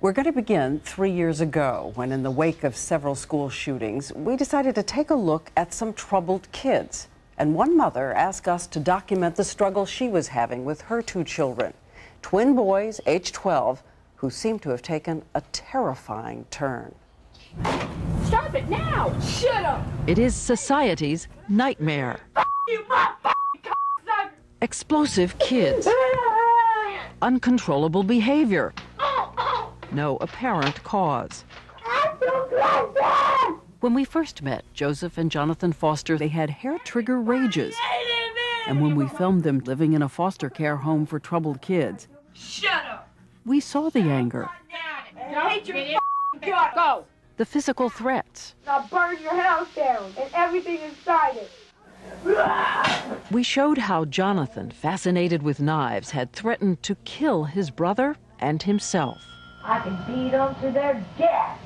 We're going to begin 3 years ago when, in the wake of several school shootings, we decided to take a look at some troubled kids. And one mother asked us to document the struggle she was having with her two children, twin boys, age 12, who seemed to have taken a terrifying turn. Stop it now! Shut up! It is society's nightmare. You cocksucker! Explosive kids. Uncontrollable behavior. No apparent cause. When we first met Joseph and Jonathan Foster, they had hair-trigger rages. And when we filmed them living in a foster care home for troubled kids, Shut up! we saw the anger, I hate your guts! Go! the physical threats. I'll burn your house down and everything inside it. We showed how Jonathan, fascinated with knives, had threatened to kill his brother and himself. I can beat them to their death.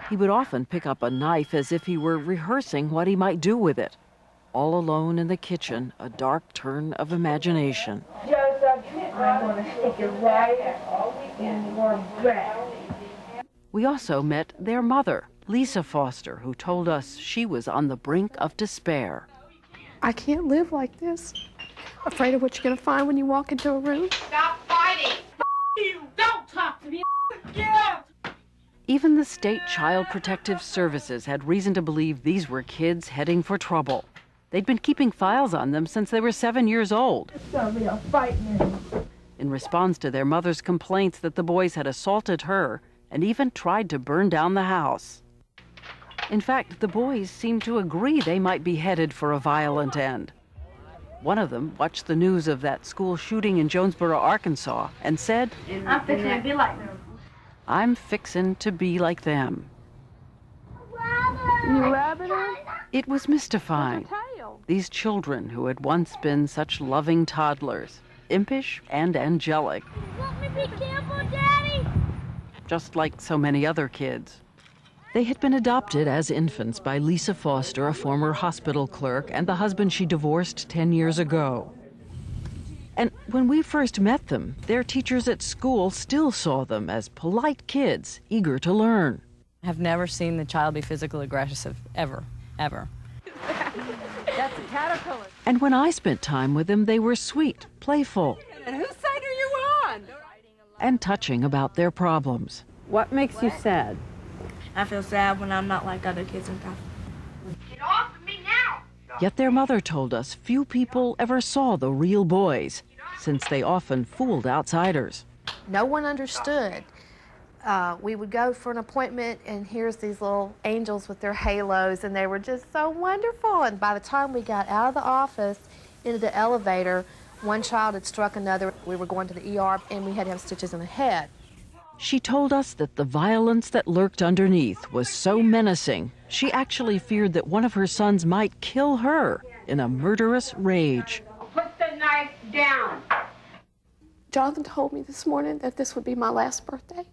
He would often pick up a knife as if he were rehearsing what he might do with it. All alone in the kitchen, a dark turn of imagination. Joseph, I'm going to stick it right in your breast. We also met their mother, Lisa Foster, who told us she was on the brink of despair. I can't live like this. Afraid of what you're going to find when you walk into a room. Stop fighting! You don't talk to me! Get! Even the state child protective services had reason to believe these were kids heading for trouble. They'd been keeping files on them since they were 7 years old. It's going to be a fight now. In response to their mother's complaints that the boys had assaulted her and even tried to burn down the house. In fact, the boys seemed to agree they might be headed for a violent end. One of them watched the news of that school shooting in Jonesboro, Arkansas, and said, I'm fixing to be like them. "I'm fixin' to be like them." You rabbit her? It was mystifying. Tail. These children who had once been such loving toddlers, impish and angelic, Want me to be careful, Daddy? just like so many other kids. They had been adopted as infants by Lisa Foster, a former hospital clerk, and the husband she divorced 10 years ago. And when we first met them, their teachers at school still saw them as polite kids, eager to learn. I have never seen the child be physically aggressive, ever, ever. That's a caterpillar. And when I spent time with them, they were sweet, playful, And whose side are you on? and touching about their problems. What makes you sad? I feel sad when I'm not like other kids and stuff. Get off of me now! Yet their mother told us few people ever saw the real boys, since they often fooled outsiders. No one understood. We would go for an appointment, and here's these little angels with their halos, and they were just so wonderful. And by the time we got out of the office into the elevator, one child had struck another. We were going to the ER, and we had to have stitches in the head. She told us that the violence that lurked underneath was so menacing, she actually feared that one of her sons might kill her in a murderous rage. Put the knife down! Jonathan told me this morning that this would be my last birthday.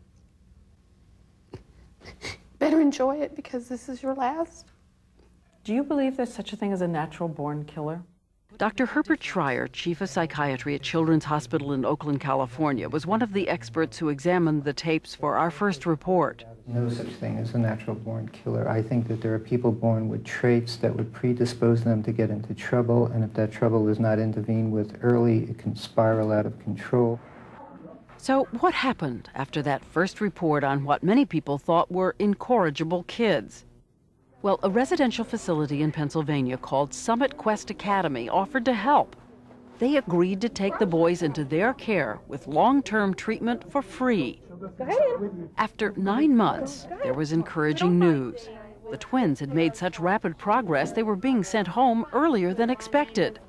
Better enjoy it because this is your last. Do you believe there's such a thing as a natural-born killer? Dr. Herbert Schreier, chief of psychiatry at Children's Hospital in Oakland, California, was one of the experts who examined the tapes for our first report. No such thing as a natural-born killer. I think that there are people born with traits that would predispose them to get into trouble, and if that trouble is not intervened with early, it can spiral out of control. So what happened after that first report on what many people thought were incorrigible kids? Well, a residential facility in Pennsylvania called Summit Quest Academy offered to help. They agreed to take the boys into their care with long-term treatment for free. After 9 months, there was encouraging news. The twins had made such rapid progress they were being sent home earlier than expected.